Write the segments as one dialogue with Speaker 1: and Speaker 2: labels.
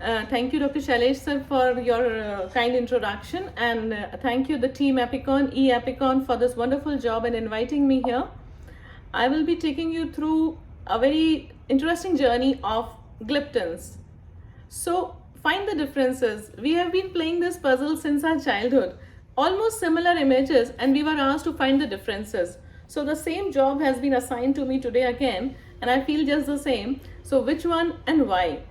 Speaker 1: Thank you, Dr. Shailesh sir, for your kind introduction, and thank you, the team Epicon, Epicon, for this wonderful job in inviting me here. I will be taking you through a very interesting journey of gliptins. So, find the differences. We have been playing this puzzle since our childhood. Almost similar images, and we were asked to find the differences. So, the same job has been assigned to me today again, and I feel just the same. So, which one and why?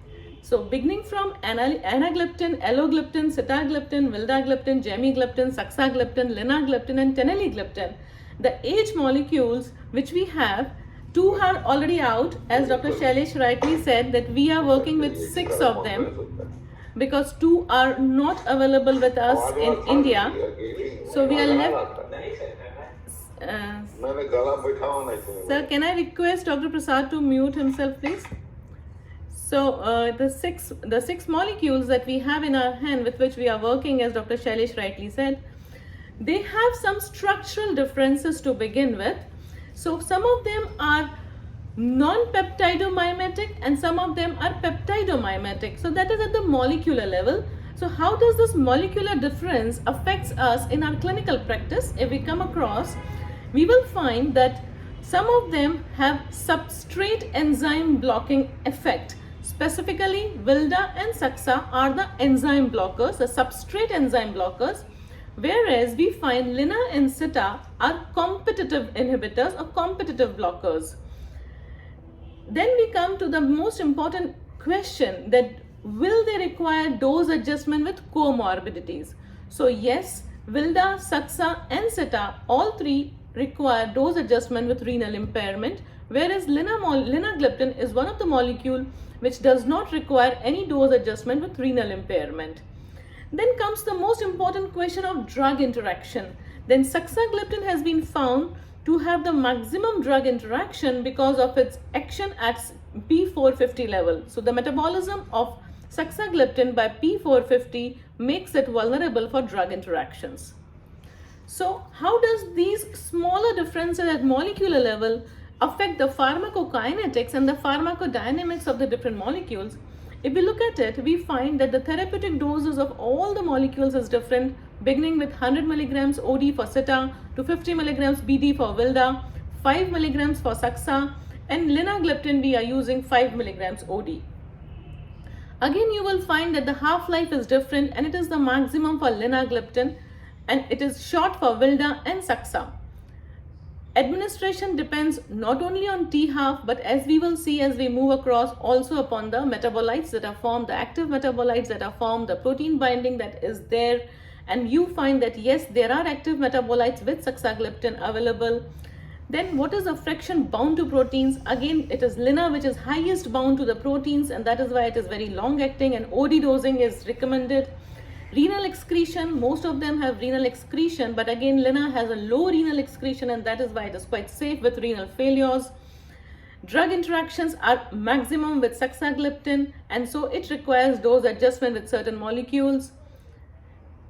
Speaker 1: So, beginning from anagliptin, allogliptin, sitagliptin, vildagliptin, gemigliptin, saxagliptin, linagliptin, and teneligliptin, the age molecules which we have, two are already out, as Dr. Shailesh rightly said, that we are working with 6 of them because 2 are not available with us in India. So we are left. Sir, can I request Dr. Prasad to mute himself, please? So the six molecules that we have in our hand with which we are working, as Dr. Shailesh rightly said, they have some structural differences to begin with. So some of them are non-peptidomimetic and some of them are peptidomimetic. So that is at the molecular level. So how does this molecular difference affects us in our clinical practice? If we come across, we will find that some of them have substrate enzyme blocking effect. Specifically, Vilda and Saxa are the enzyme blockers, the substrate enzyme blockers, whereas we find Lina and Sita are competitive inhibitors or competitive blockers. Then we come to the most important question, that will they require dose adjustment with comorbidities? So yes, Vilda, Saxa and Sita, all three require dose adjustment with renal impairment, whereas linagliptin is one of the molecule which does not require any dose adjustment with renal impairment. Then comes the most important question of drug interaction. Then saxagliptin has been found to have the maximum drug interaction because of its action at P450 level. So the metabolism of saxagliptin by P450 makes it vulnerable for drug interactions. So how does these smaller differences at molecular level affect the pharmacokinetics and the pharmacodynamics of the different molecules? If we look at it, we find that the therapeutic doses of all the molecules is different, beginning with 100 milligrams OD for Sita to 50 milligrams BD for Vilda, 5 milligrams for Saxa, and linagliptin we are using 5 milligrams OD. Again, you will find that the half-life is different, and it is the maximum for linagliptin and it is short for Vilda and Saxa. Administration depends not only on T-half, but as we will see as we move across, also upon the metabolites that are formed, the active metabolites that are formed, the protein binding that is there, and you find that yes, there are active metabolites with saxagliptin available. Then what is the fraction bound to proteins? Again, it is Lina which is highest bound to the proteins, and that is why it is very long acting, and OD dosing is recommended. Renal excretion, most of them have renal excretion, but again Lina has a low renal excretion, and that is why it is quite safe with renal failures. Drug interactions are maximum with saxagliptin, and so it requires dose adjustment with certain molecules.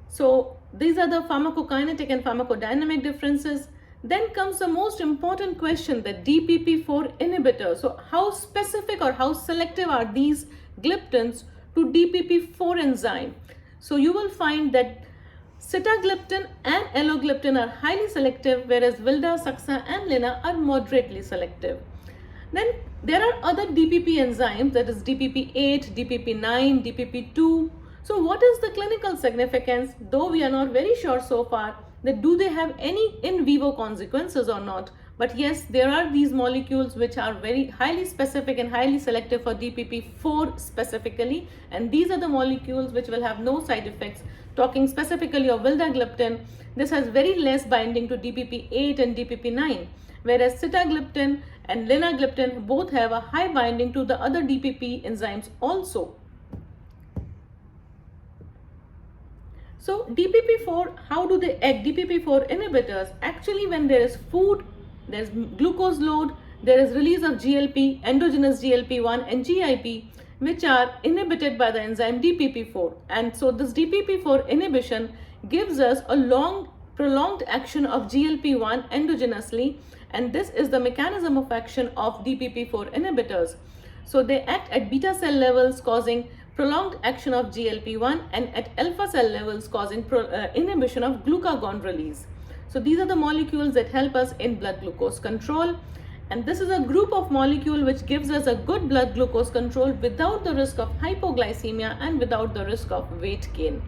Speaker 1: So these are the pharmacokinetic and pharmacodynamic differences. Then comes the most important question, the DPP4 inhibitor. So how specific or how selective are these gliptins to DPP4 enzyme? So you will find that sitagliptin and allogliptin are highly selective, whereas Vilda, Saxa and Lina are moderately selective. Then there are other DPP enzymes, that is DPP8, DPP9, DPP2. So what is the clinical significance? Though we are not very sure so far that do they have any in vivo consequences or not. But yes, there are these molecules which are very highly specific and highly selective for DPP4 specifically, and these are the molecules which will have no side effects. Talking specifically of vildagliptin, this has very less binding to DPP8 and DPP9, whereas sitagliptin and linagliptin both have a high binding to the other DPP enzymes also. So DPP4, how do they act? DPP4 inhibitors, actually when there is food, there is glucose load, there is release of GLP, endogenous GLP-1 and GIP, which are inhibited by the enzyme DPP4. And so this DPP4 inhibition gives us a prolonged action of GLP-1 endogenously, and this is the mechanism of action of DPP4 inhibitors. So they act at beta cell levels, causing prolonged action of GLP-1 and at alpha cell levels causing inhibition of glucagon release. So these are the molecules that help us in blood glucose control. And this is a group of molecule which gives us a good blood glucose control without the risk of hypoglycemia and without the risk of weight gain.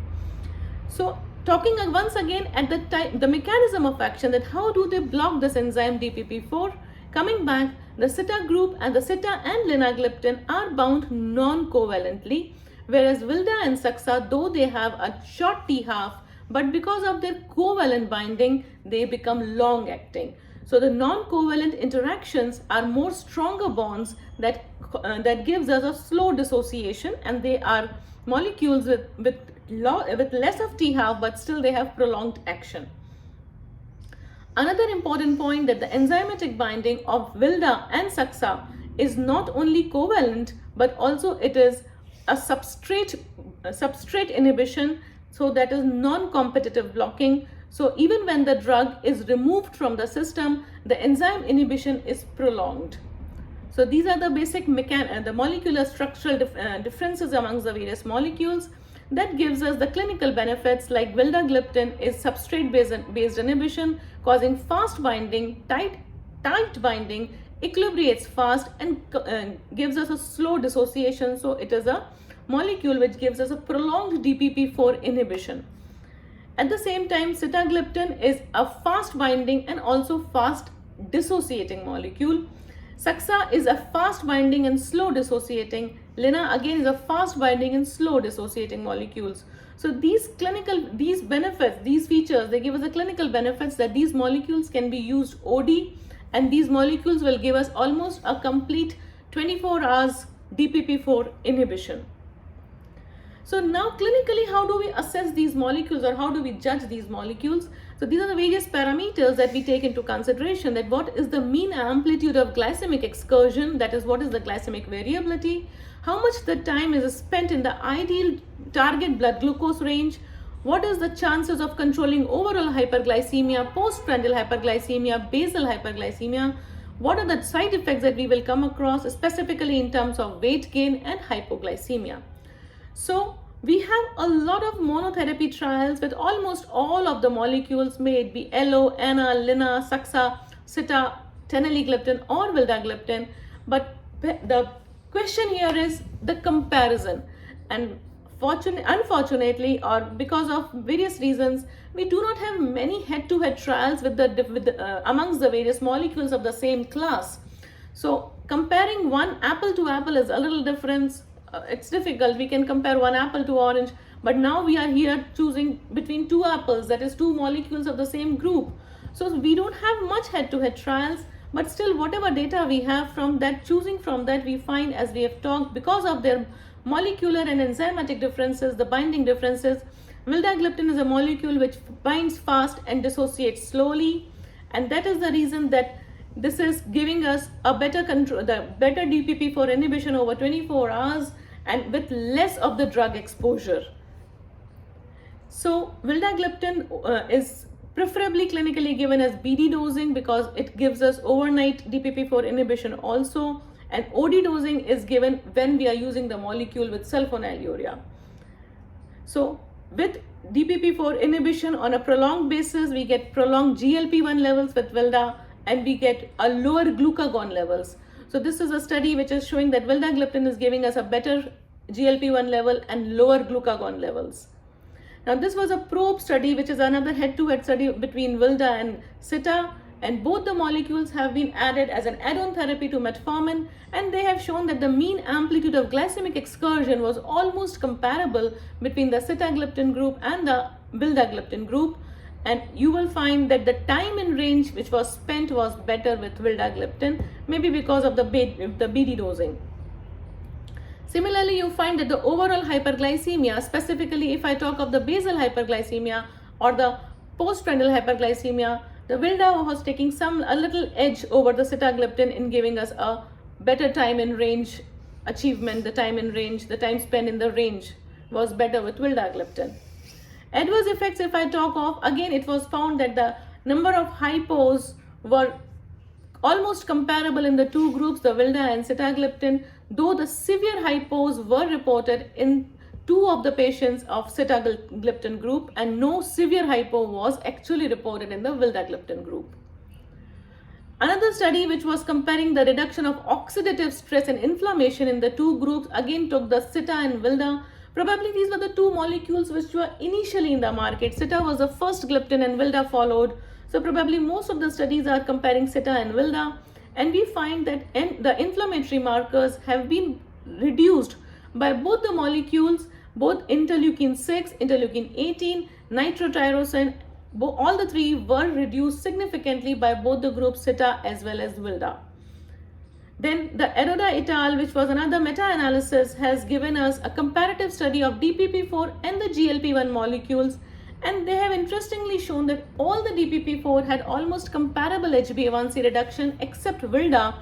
Speaker 1: So talking once again at the mechanism of action, that how do they block this enzyme DPP4? Coming back, the SITA group and the SITA and linagliptin are bound non-covalently, whereas Vilda and Saxa, though they have a short T-half, but because of their covalent binding, they become long-acting. So the non-covalent interactions are more stronger bonds that gives us a slow dissociation, and they are molecules with less of T-half, but still they have prolonged action. Another important point, that the enzymatic binding of Vilda and Saxa is not only covalent, but also it is a substrate inhibition, so that is non-competitive blocking. So even when the drug is removed from the system, the enzyme inhibition is prolonged. So these are the basic the molecular structural differences amongst the various molecules that gives us the clinical benefits, like vildagliptin is substrate-based inhibition, causing fast binding, tight binding, equilibrates fast, and gives us a slow dissociation. So it is a molecule which gives us a prolonged DPP4 inhibition. At the same time, sitagliptin is a fast binding and also fast dissociating molecule. Saxa is a fast binding and slow dissociating. Lina again is a fast binding and slow dissociating molecules. So these benefits, these features, they give us the clinical benefits that these molecules can be used OD, and these molecules will give us almost a complete 24 hours DPP4 inhibition. So now clinically, how do we assess these molecules, or how do we judge these molecules? So these are the various parameters that we take into consideration, that what is the mean amplitude of glycemic excursion, that is what is the glycemic variability, how much the time is spent in the ideal target blood glucose range, what is the chances of controlling overall hyperglycemia, postprandial hyperglycemia, basal hyperglycemia, what are the side effects that we will come across specifically in terms of weight gain and hypoglycemia. So we have a lot of monotherapy trials with almost all of the molecules, may it be LO, ANA, LINA, Saxa, SITA, teneligliptin or vildagliptin. But the question here is the comparison. And unfortunately, or because of various reasons, we do not have many head-to-head trials amongst the various molecules of the same class. So comparing one apple to apple is a little different. It's difficult. We can compare one apple to orange, but now we are here choosing between two apples, that is two molecules of the same group. So we don't have much head-to-head trials, but still whatever data we have from that, choosing from that, we find, as we have talked, because of their molecular and enzymatic differences, the binding differences, vildagliptin is a molecule which binds fast and dissociates slowly, and that is the reason that this is giving us a better control, the better DPP4 inhibition over 24 hours and with less of the drug exposure. So vildagliptin is preferably clinically given as BD dosing because it gives us overnight DPP4 inhibition also, and OD dosing is given when we are using the molecule with sulfonylurea. So with DPP4 inhibition on a prolonged basis, we get prolonged GLP-1 levels with Vilda, and we get a lower glucagon levels. So this is a study which is showing that vildagliptin is giving us a better GLP-1 level and lower glucagon levels. Now this was a probe study, which is another head-to-head study between Vilda and SITA, and both the molecules have been added as an add-on therapy to metformin, and they have shown that the mean amplitude of glycemic excursion was almost comparable between the sitagliptin group and the vildagliptin group, and you will find that the time in range which was spent was better with vildagliptin, maybe because of the BD dosing. Similarly, you find that the overall hyperglycemia, specifically if I talk of the basal hyperglycemia or the postprandial hyperglycemia, the Vilda was taking a little edge over the sitagliptin in giving us a better time in range achievement. The time spent in the range was better with vildagliptin. Adverse effects, if I talk of, again it was found that the number of hypos were almost comparable in the two groups, the Vilda and sitagliptin. though the severe hypos were reported in 2 of the patients of sitagliptin group, and no severe hypo was actually reported in the vildagliptin group. Another study which was comparing the reduction of oxidative stress and inflammation in the two groups again took the Sita and Vilda. Probably these were the two molecules which were initially in the market. Sita was the first gliptin and Vilda followed. So probably most of the studies are comparing Sita and Vilda, and we find that the inflammatory markers have been reduced by both the molecules, both interleukin 6, interleukin 18, nitrotyrosine. All the three were reduced significantly by both the groups Sita as well as Vilda. Then the Eroda et al., which was another meta-analysis, has given us a comparative study of DPP-4 and the GLP-1 molecules, and they have interestingly shown that all the DPP-4 had almost comparable HbA1c reduction except Vilda,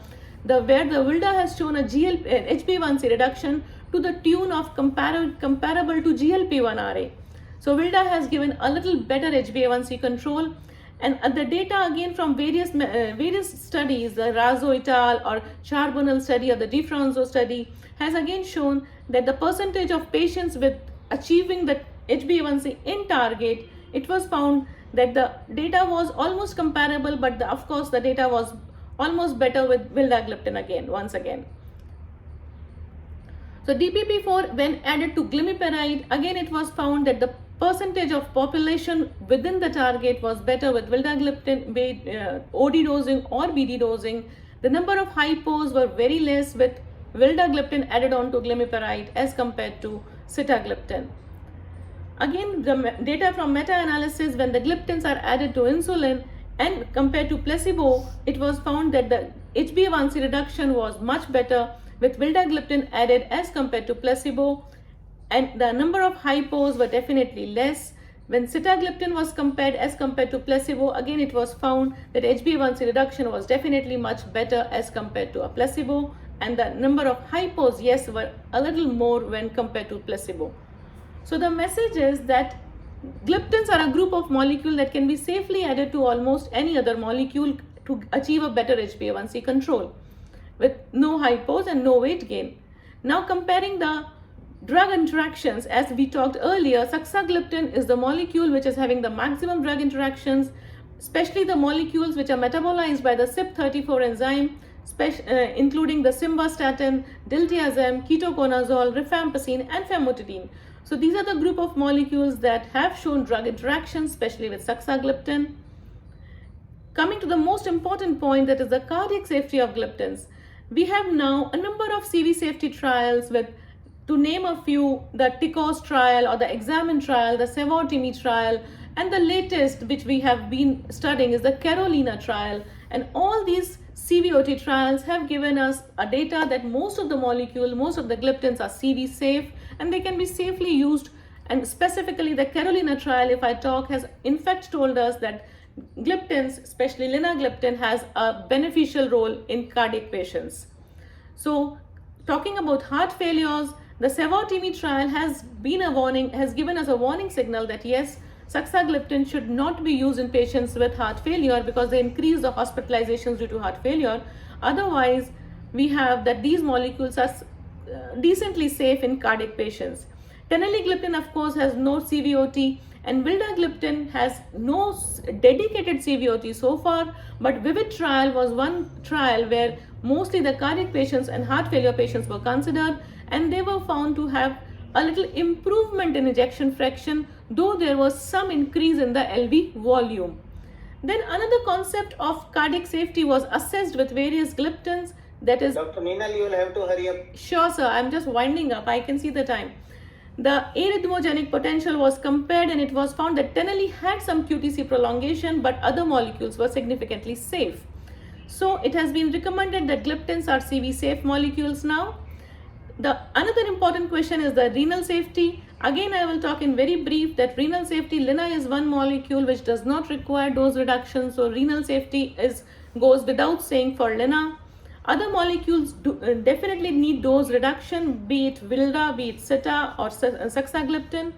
Speaker 1: where the Vilda has shown a HbA1c reduction to the tune of comparable to GLP-1RA. So Vilda has given a little better HbA1c control, and the data again from various studies, the Razo et al. Or Charbonnel study or the DiFronzo study, has again shown that the percentage of patients with achieving the HbA1c in target, it was found that the data was almost comparable, but of course the data was almost better with vildagliptin once again. So DPP-4 when added to glimepiride, again it was found that the percentage of population within the target was better with vildagliptin, OD dosing or BD dosing. The number of hypos were very less with vildagliptin added on to glimepiride as compared to sitagliptin. Again, the data from meta-analysis, when the gliptins are added to insulin and compared to placebo, it was found that the HbA1c reduction was much better with vildagliptin added as compared to placebo, and the number of hypos were definitely less. When sitagliptin was compared as compared to placebo, again it was found that HbA1c reduction was definitely much better as compared to a placebo, and the number of hypos, yes, were a little more when compared to placebo. So the message is that gliptins are a group of molecules that can be safely added to almost any other molecule to achieve a better HbA1c control with no hypos and no weight gain. Now comparing the drug interactions, as we talked earlier, saxagliptin is the molecule which is having the maximum drug interactions, especially the molecules which are metabolized by the CYP34 enzyme, including the simvastatin, diltiazem, ketoconazole, rifampicin, and famotidine. So these are the group of molecules that have shown drug interactions, especially with saxagliptin. Coming to the most important point, that is the cardiac safety of gliptins. We have now a number of CV safety trials with, to name a few, the TICOS trial or the EXAMINE trial, the SAVOR-TIMI trial, and the latest which we have been studying is the CAROLINA trial. And all these CVOT trials have given us a data that most of the gliptins are CV safe and they can be safely used. And specifically the CAROLINA trial, if I talk, has in fact told us that gliptins, especially linagliptin, has a beneficial role in cardiac patients. So talking about heart failures, the SAVOR-TIMI trial has given us a warning signal that yes, saxagliptin should not be used in patients with heart failure because they increase the hospitalizations due to heart failure. Otherwise, we have that these molecules are decently safe in cardiac patients. Teneligliptin, of course, has no CVOT, and vildagliptin has no dedicated CVOT so far, but VIVID trial was one trial where mostly the cardiac patients and heart failure patients were considered, and they were found to have a little improvement in ejection fraction, though there was some increase in the LV volume. Then another concept of cardiac safety was assessed with various gliptins, that is...
Speaker 2: Dr. Meenal, you will have to hurry up.
Speaker 1: Sure, sir. I'm just winding up. I can see the time. The arrhythmogenic potential was compared, and it was found that Teneli had some QTc prolongation, but other molecules were significantly safe. So it has been recommended that gliptins are CV safe molecules now. Another important question is the renal safety. Again, I will talk in very brief that renal safety, Lina is one molecule which does not require dose reduction, so renal safety goes without saying for Lina. Other molecules definitely need dose reduction, be it Vilda, be it Sita or saxagliptin.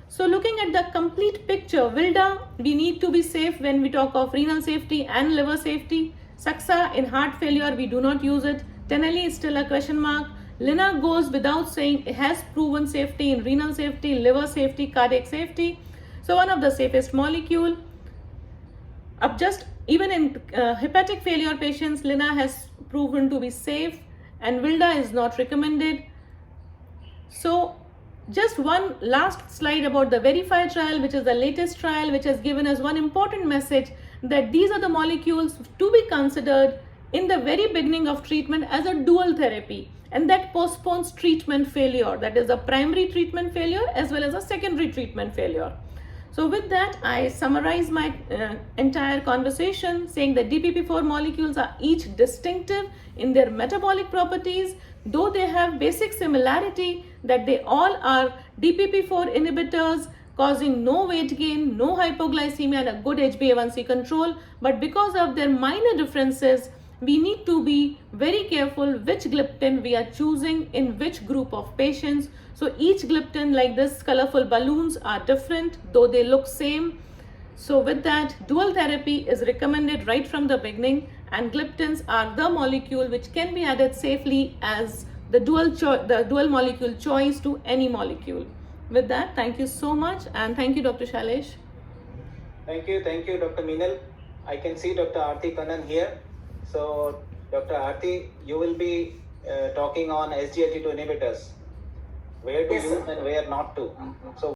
Speaker 1: So looking at the complete picture, Vilda, we need to be safe when we talk of renal safety and liver safety. Saxa in heart failure, we do not use it. Tenali is still a question mark. Lina goes without saying, it has proven safety in renal safety, liver safety, cardiac safety. So one of the safest molecule. Up just even in hepatic failure patients, Lina has proven to be safe, and Vilda is not recommended. So just one last slide about the Verify trial, which is the latest trial, which has given us one important message, that these are the molecules to be considered in the very beginning of treatment as a dual therapy, and that postpones treatment failure, that is a primary treatment failure as well as a secondary treatment failure. So with that, I summarize my entire conversation saying that DPP-4 molecules are each distinctive in their metabolic properties, though they have basic similarity that they all are DPP-4 inhibitors causing no weight gain, no hypoglycemia, and a good HbA1c control. But because of their minor differences, we need to be very careful which gliptin we are choosing in which group of patients. So each gliptin, like this colorful balloons, are different though they look same. So with that, dual therapy is recommended right from the beginning, and gliptins are the molecule which can be added safely as the dual molecule choice to any molecule. With that, thank you so much, and thank you, Dr. Shailesh.
Speaker 2: Thank you, Dr. Meenal. I can see Dr. Aarti Kannan here. So, Dr. Aarti, you will be talking on SGLT2 inhibitors. Where to use and where not to. So